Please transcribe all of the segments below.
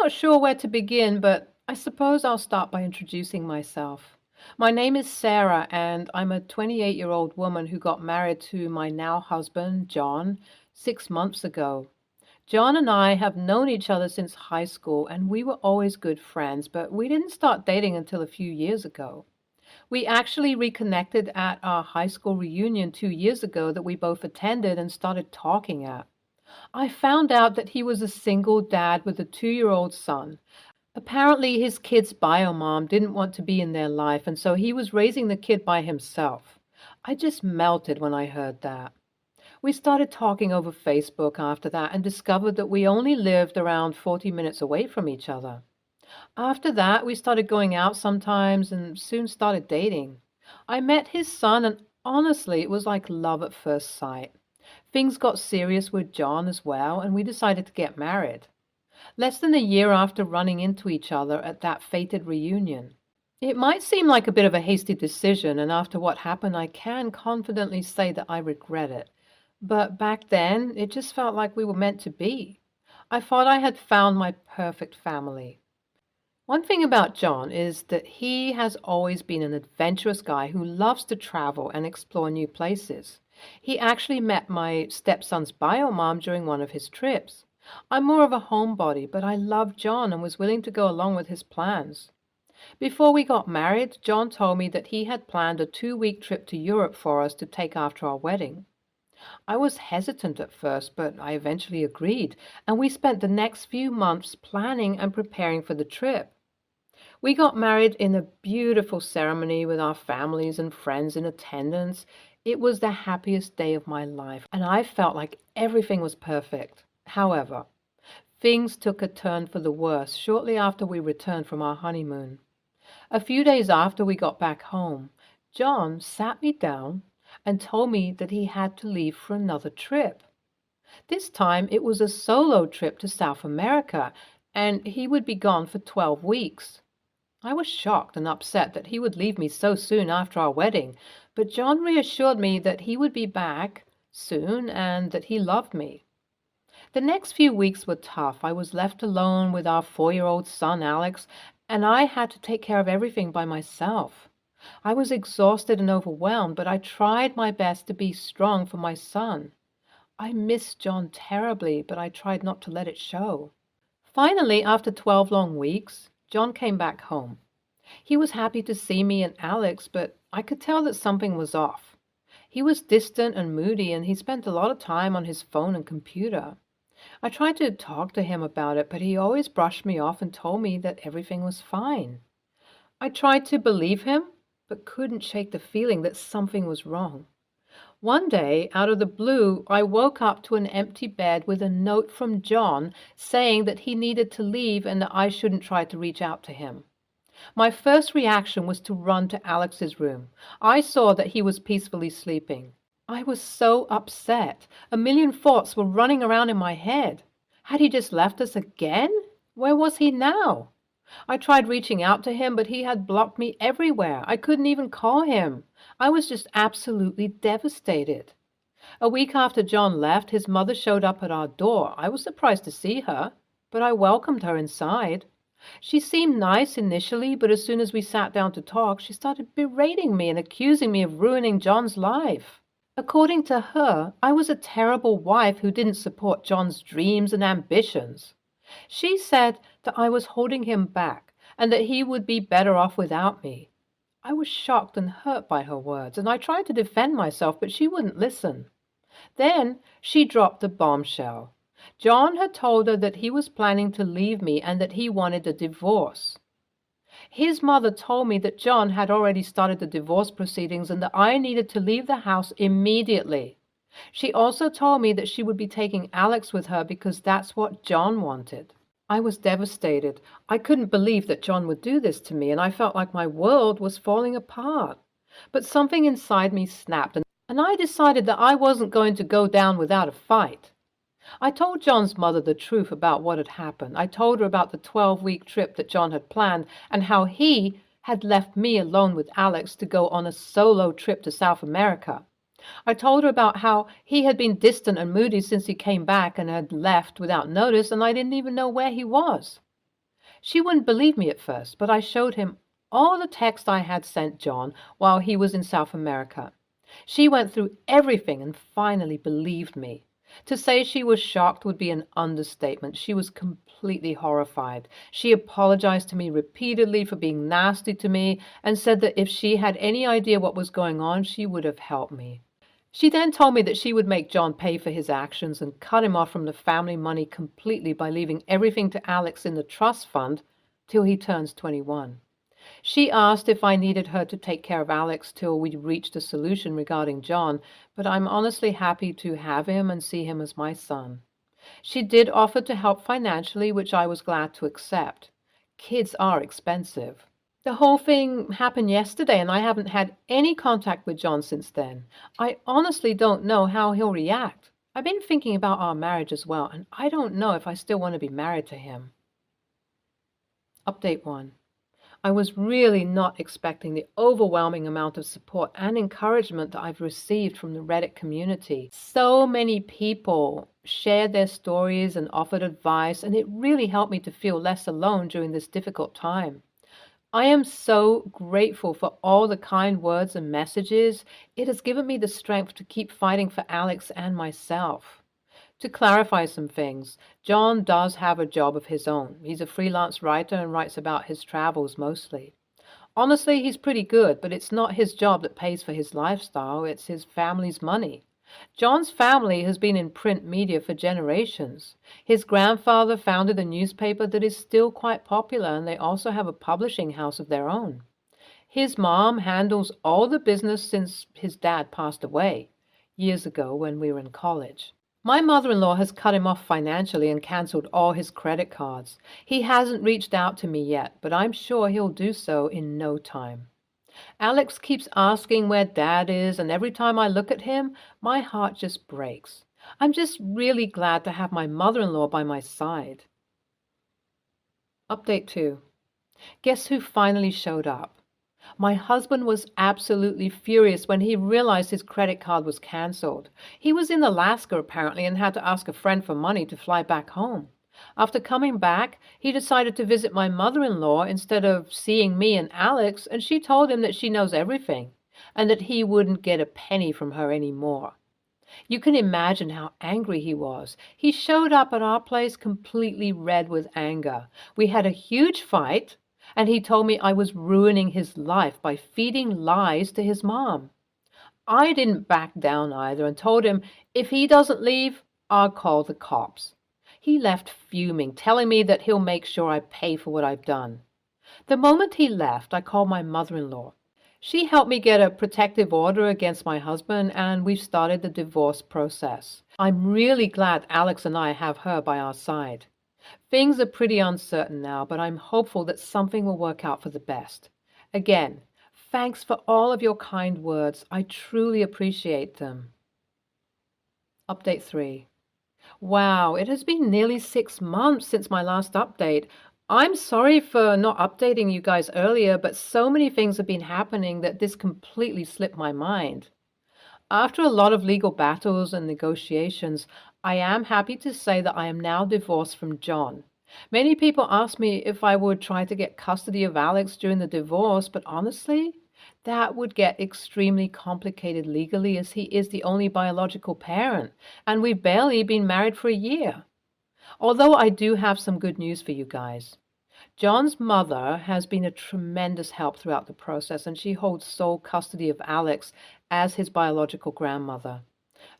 not sure where to begin, but I suppose I'll start by introducing myself. My name is Sarah, and I'm a 28-year-old woman who got married to my now husband, John, 6 months ago. John and I have known each other since high school, and we were always good friends, but we didn't start dating until a few years ago. We actually reconnected at our high school reunion 2 years ago that we both attended and started talking at. I found out that he was a single dad with a 2-year-old son. Apparently, his kid's bio mom didn't want to be in their life, and so he was raising the kid by himself. I just melted when I heard that. We started talking over Facebook after that and discovered that we only lived around 40 minutes away from each other. After that, we started going out sometimes and soon started dating. I met his son, and honestly, it was like love at first sight. Things got serious with John as well, and we decided to get married. Less than a year after running into each other at that fated reunion. It might seem like a bit of a hasty decision, and after what happened, I can confidently say that I regret it. But back then, it just felt like we were meant to be. I thought I had found my perfect family. One thing about John is that he has always been an adventurous guy who loves to travel and explore new places. He actually met my stepson's bio mom during one of his trips. I'm more of a homebody, but I love John and was willing to go along with his plans. Before we got married, John told me that he had planned a 2-week trip to Europe for us to take after our wedding. I was hesitant at first, but I eventually agreed, and we spent the next few months planning and preparing for the trip. We got married in a beautiful ceremony with our families and friends in attendance. It was the happiest day of my life, and I felt like everything was perfect. However, things took a turn for the worse shortly after we returned from our honeymoon. A few days after we got back home, John sat me down and told me that he had to leave for another trip. This time it was a solo trip to South America, and he would be gone for 12 weeks. I was shocked and upset that he would leave me so soon after our wedding, but John reassured me that he would be back soon and that he loved me. The next few weeks were tough. I was left alone with our 4-year-old son, Alex, and I had to take care of everything by myself. I was exhausted and overwhelmed, but I tried my best to be strong for my son. I missed John terribly, but I tried not to let it show. Finally, after 12 long weeks, John came back home. He was happy to see me and Alex, but I could tell that something was off. He was distant and moody, and he spent a lot of time on his phone and computer. I tried to talk to him about it, but he always brushed me off and told me that everything was fine. I tried to believe him, but couldn't shake the feeling that something was wrong. One day, out of the blue, I woke up to an empty bed with a note from John saying that he needed to leave and that I shouldn't try to reach out to him. My first reaction was to run to Alex's room. I saw that he was peacefully sleeping. I was so upset. A million thoughts were running around in my head. Had he just left us again? Where was he now? I tried reaching out to him, but he had blocked me everywhere. I couldn't even call him. I was just absolutely devastated. A week after John left, his mother showed up at our door. I was surprised to see her, but I welcomed her inside. She seemed nice initially, but as soon as we sat down to talk, she started berating me and accusing me of ruining John's life. According to her, I was a terrible wife who didn't support John's dreams and ambitions. She said that I was holding him back and that he would be better off without me. I was shocked and hurt by her words, and I tried to defend myself, but she wouldn't listen. Then she dropped a bombshell. John had told her that he was planning to leave me and that he wanted a divorce. His mother told me that John had already started the divorce proceedings and that I needed to leave the house immediately. She also told me that she would be taking Alex with her because that's what John wanted. I was devastated. I couldn't believe that John would do this to me, and I felt like my world was falling apart. But something inside me snapped, and I decided that I wasn't going to go down without a fight. I told John's mother the truth about what had happened. I told her about the 12-week trip that John had planned and how he had left me alone with Alex to go on a solo trip to South America. I told her about how he had been distant and moody since he came back and had left without notice, and I didn't even know where he was. She wouldn't believe me at first, but I showed him all the text I had sent John while he was in South America. She went through everything and finally believed me. To say she was shocked would be an understatement. She was completely horrified. She apologized to me repeatedly for being nasty to me and said that if she had any idea what was going on, she would have helped me. She then told me that she would make John pay for his actions and cut him off from the family money completely by leaving everything to Alex in the trust fund till he turns 21. She asked if I needed her to take care of Alex till we reached a solution regarding John, but I'm honestly happy to have him and see him as my son. She did offer to help financially, which I was glad to accept. Kids are expensive. The whole thing happened yesterday, and I haven't had any contact with John since then. I honestly don't know how he'll react. I've been thinking about our marriage as well, and I don't know if I still want to be married to him. Update 1. I was really not expecting the overwhelming amount of support and encouragement that I've received from the Reddit community. So many people shared their stories and offered advice, and it really helped me to feel less alone during this difficult time. I am so grateful for all the kind words and messages. It has given me the strength to keep fighting for Alex and myself. To clarify some things, John does have a job of his own. He's a freelance writer and writes about his travels mostly. Honestly, he's pretty good, but it's not his job that pays for his lifestyle, it's his family's money. John's family has been in print media for generations. His grandfather founded a newspaper that is still quite popular, and they also have a publishing house of their own. His mom handles all the business since his dad passed away years ago when we were in college. My mother-in-law has cut him off financially and canceled all his credit cards. He hasn't reached out to me yet, but I'm sure he'll do so in no time. Alex keeps asking where Dad is, and every time I look at him, my heart just breaks. I'm just really glad to have my mother-in-law by my side. Update 2. Guess who finally showed up? My husband was absolutely furious when he realized his credit card was canceled. He was in Alaska apparently and had to ask a friend for money to fly back home. After coming back, he decided to visit my mother-in-law instead of seeing me and Alex, and she told him that she knows everything and that he wouldn't get a penny from her anymore. You can imagine how angry he was. He showed up at our place completely red with anger. We had a huge fight, and he told me I was ruining his life by feeding lies to his mom. I didn't back down either and told him if he doesn't leave, I'll call the cops. He left fuming, telling me that he'll make sure I pay for what I've done. The moment he left, I called my mother-in-law. She helped me get a protective order against my husband, and we've started the divorce process. I'm really glad Alex and I have her by our side. Things are pretty uncertain now, but I'm hopeful that something will work out for the best. Again, thanks for all of your kind words. I truly appreciate them. Update 3. Wow, it has been nearly 6 months since my last update. I'm sorry for not updating you guys earlier, but so many things have been happening that this completely slipped my mind. After a lot of legal battles and negotiations, I am happy to say that I am now divorced from John. Many people ask me if I would try to get custody of Alex during the divorce, but honestly, that would get extremely complicated legally as he is the only biological parent, and we've barely been married for a year. Although I do have some good news for you guys. John's mother has been a tremendous help throughout the process, and she holds sole custody of Alex as his biological grandmother.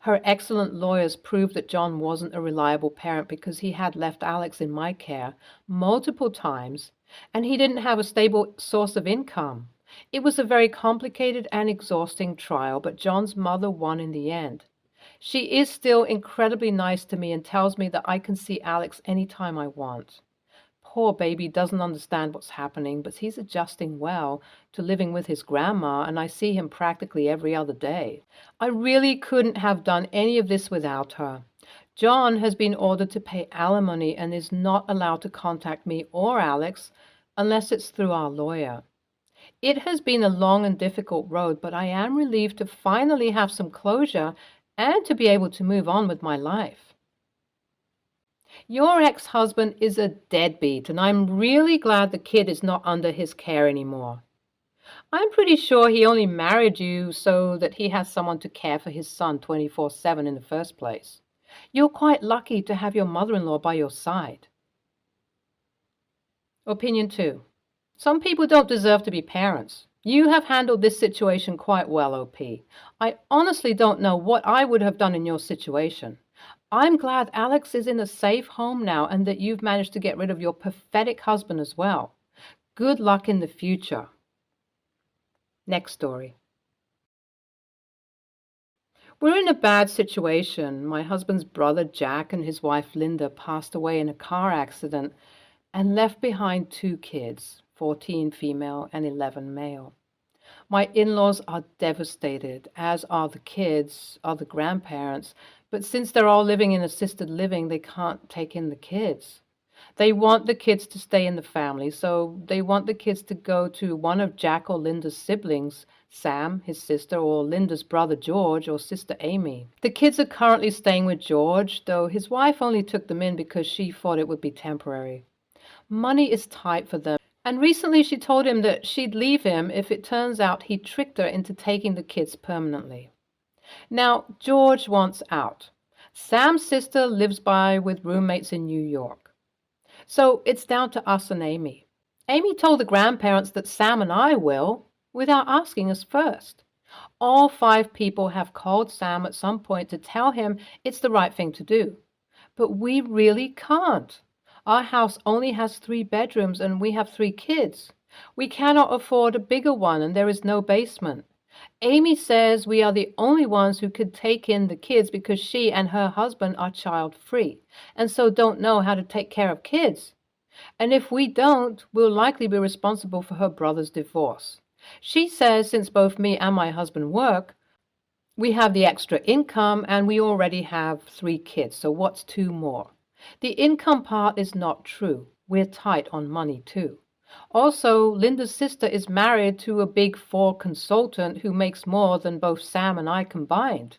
Her excellent lawyers proved that John wasn't a reliable parent because he had left Alex in my care multiple times, and he didn't have a stable source of income. It was a very complicated and exhausting trial, but John's mother won in the end. She is still incredibly nice to me and tells me that I can see Alex anytime I want. Poor baby doesn't understand what's happening, but he's adjusting well to living with his grandma, and I see him practically every other day. I really couldn't have done any of this without her. John has been ordered to pay alimony and is not allowed to contact me or Alex unless it's through our lawyer. It has been a long and difficult road, but I am relieved to finally have some closure and to be able to move on with my life. Your ex-husband is a deadbeat, and I'm really glad the kid is not under his care anymore. I'm pretty sure he only married you so that he has someone to care for his son 24/7 in the first place. You're quite lucky to have your mother-in-law by your side. Opinion 2. Some people don't deserve to be parents. You have handled this situation quite well, OP. I honestly don't know what I would have done in your situation. I'm glad Alex is in a safe home now and that you've managed to get rid of your pathetic husband as well. Good luck in the future. Next story. We're in a bad situation. My husband's brother Jack and his wife Linda passed away in a car accident and left behind 2 kids, 14 female and 11 male. My in-laws are devastated, as are the kids, are the grandparents, but since they're all living in assisted living, they can't take in the kids. They want the kids to stay in the family, so they want the kids to go to one of Jack or Linda's siblings, Sam, his sister, or Linda's brother George or sister Amy. The kids are currently staying with George, though his wife only took them in because she thought it would be temporary. Money is tight for them, and recently she told him that she'd leave him if it turns out he tricked her into taking the kids permanently. Now, George wants out. Sam's sister lives by with roommates in New York. So it's down to us and Amy. Amy told the grandparents that Sam and I will, without asking us first. All 5 people have called Sam at some point to tell him it's the right thing to do. But we really can't. Our house only has 3 bedrooms and we have 3 kids. We cannot afford a bigger one and there is no basement. Amy says we are the only ones who could take in the kids because she and her husband are child-free and so don't know how to take care of kids. And if we don't, we'll likely be responsible for her brother's divorce. She says since both me and my husband work, we have the extra income and we already have 3 kids, so what's 2 more? The income part is not true. We're tight on money too. Also, Linda's sister is married to a Big 4 consultant who makes more than both Sam and I combined.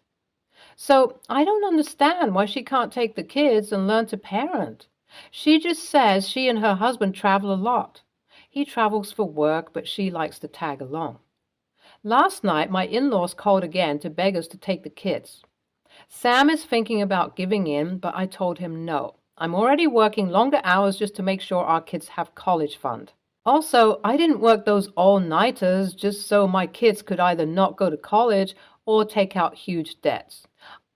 So I don't understand why she can't take the kids and learn to parent. She just says she and her husband travel a lot. He travels for work, but she likes to tag along. Last night, my in-laws called again to beg us to take the kids. Sam is thinking about giving in, but I told him no. I'm already working longer hours just to make sure our kids have college fund. Also, I didn't work those all-nighters just so my kids could either not go to college or take out huge debts.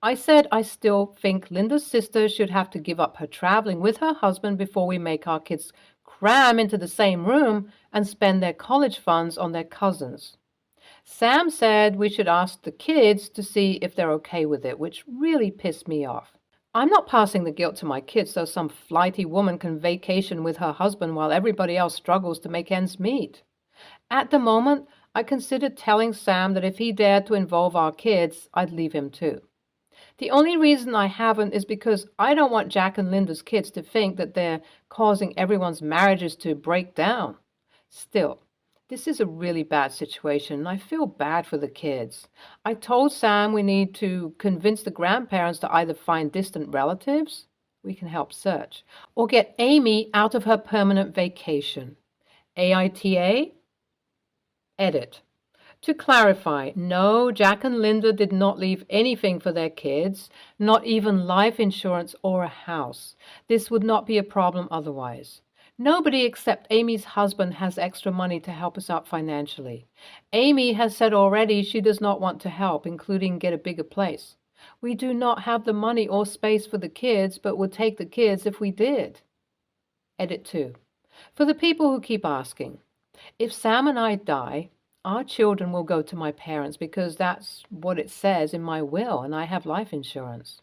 I said I still think Linda's sister should have to give up her traveling with her husband before we make our kids cram into the same room and spend their college funds on their cousins. Sam said we should ask the kids to see if they're okay with it, which really pissed me off. I'm not passing the guilt to my kids so some flighty woman can vacation with her husband while everybody else struggles to make ends meet. At the moment, I considered telling Sam that if he dared to involve our kids, I'd leave him too. The only reason I haven't is because I don't want Jack and Linda's kids to think that they're causing everyone's marriages to break down. Still, this is a really bad situation, and I feel bad for the kids. I told Sam we need to convince the grandparents to either find distant relatives, we can help search, or get Amy out of her permanent vacation. AITA? Edit. To clarify, no, Jack and Linda did not leave anything for their kids, not even life insurance or a house. This would not be a problem otherwise. Nobody except Amy's husband has extra money to help us out financially. Amy has said already she does not want to help, including get a bigger place. We do not have the money or space for the kids, but would take the kids if we did. Edit 2. For the people who keep asking, if Sam and I die, our children will go to my parents because that's what it says in my will and I have life insurance.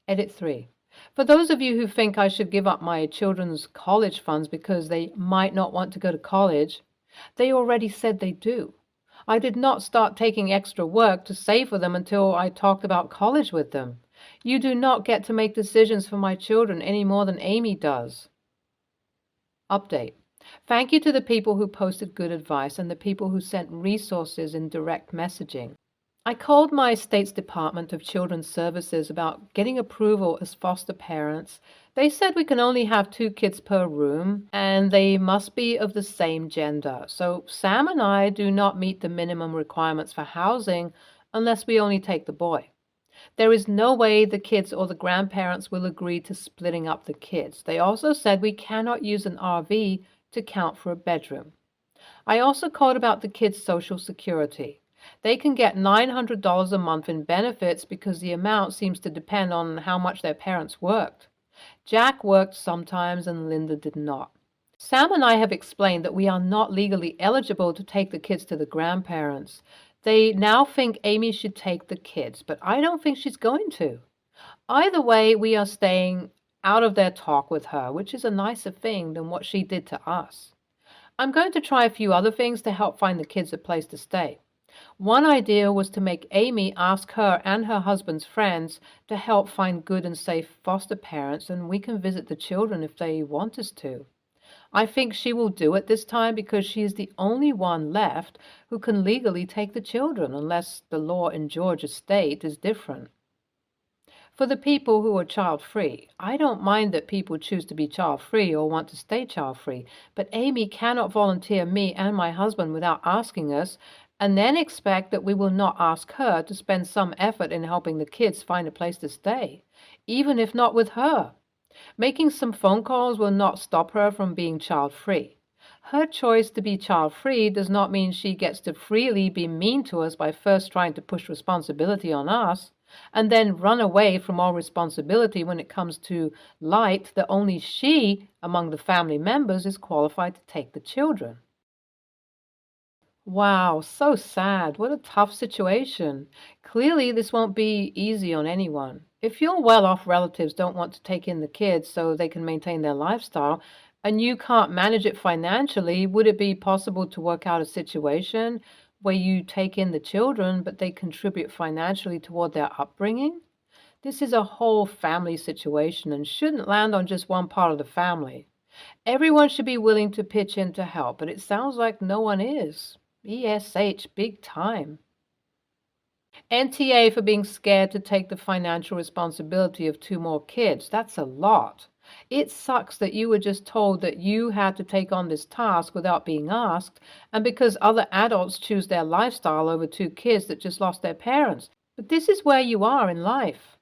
Edit 3. For those of you who think I should give up my children's college funds because they might not want to go to college, they already said they do. I did not start taking extra work to save for them until I talked about college with them. You do not get to make decisions for my children any more than Amy does. Update. Thank you to the people who posted good advice and the people who sent resources in direct messaging. I called my state's Department of Children's Services about getting approval as foster parents. They said we can only have 2 kids per room and they must be of the same gender. So Sam and I do not meet the minimum requirements for housing unless we only take the boy. There is no way the kids or the grandparents will agree to splitting up the kids. They also said we cannot use an RV to count for a bedroom. I also called about the kids' Social Security. They can get $900 a month in benefits because the amount seems to depend on how much their parents worked. Jack worked sometimes and Linda did not. Sam and I have explained that we are not legally eligible to take the kids to the grandparents. They now think Amy should take the kids, but I don't think she's going to. Either way, we are staying out of their talk with her, which is a nicer thing than what she did to us. I'm going to try a few other things to help find the kids a place to stay. One idea was to make Amy ask her and her husband's friends to help find good and safe foster parents, and we can visit the children if they want us to. I think she will do it this time because she is the only one left who can legally take the children, unless the law in Georgia state is different. For the people who are child-free, I don't mind that people choose to be child-free or want to stay child-free, but Amy cannot volunteer me and my husband without asking us, and then expect that we will not ask her to spend some effort in helping the kids find a place to stay, even if not with her. Making some phone calls will not stop her from being child-free. Her choice to be child-free does not mean she gets to freely be mean to us by first trying to push responsibility on us, and then run away from all responsibility when it comes to light that only she, among the family members, is qualified to take the children. Wow, so sad. What a tough situation. Clearly, this won't be easy on anyone. If your well-off relatives don't want to take in the kids so they can maintain their lifestyle, and you can't manage it financially, would it be possible to work out a situation where you take in the children, but they contribute financially toward their upbringing? This is a whole family situation and shouldn't land on just one part of the family. Everyone should be willing to pitch in to help, but it sounds like no one is. ESH, big time. NTA for being scared to take the financial responsibility of 2 more kids. That's a lot. It sucks that you were just told that you had to take on this task without being asked, and because other adults choose their lifestyle over 2 kids that just lost their parents. But this is where you are in life.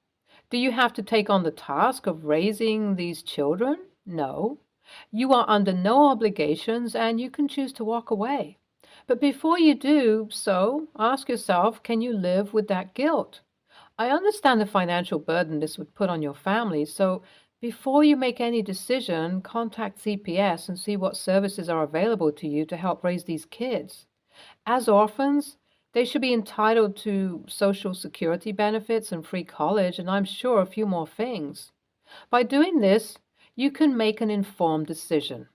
Do you have to take on the task of raising these children? No. You are under no obligations and you can choose to walk away. But before you do so, ask yourself, can you live with that guilt? I understand the financial burden this would put on your family, so before you make any decision, contact CPS and see what services are available to you to help raise these kids. As orphans, they should be entitled to Social Security benefits and free college, and I'm sure a few more things. By doing this, you can make an informed decision.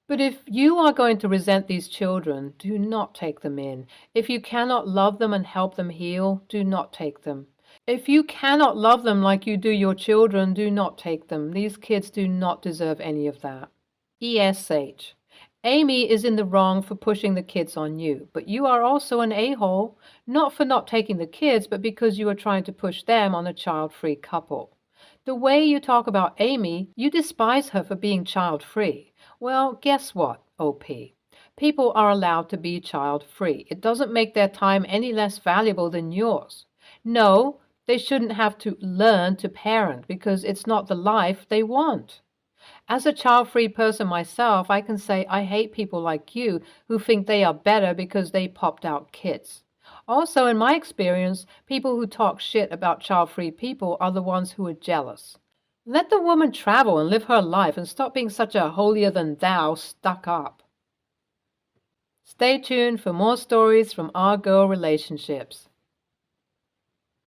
But if you are going to resent these children, do not take them in. If you cannot love them and help them heal, do not take them. If you cannot love them like you do your children, do not take them. These kids do not deserve any of that. ESH. Amy is in the wrong for pushing the kids on you, but you are also an a-hole, not for not taking the kids, but because you are trying to push them on a child-free couple. The way you talk about Amy, you despise her for being child-free. Well, guess what, OP? People are allowed to be child-free. It doesn't make their time any less valuable than yours. No, they shouldn't have to learn to parent because it's not the life they want. As a child-free person myself, I can say I hate people like you who think they are better because they popped out kids. Also, in my experience, people who talk shit about child-free people are the ones who are jealous. Let the woman travel and live her life and stop being such a holier-than-thou stuck up. Stay tuned for more stories from our girl relationships.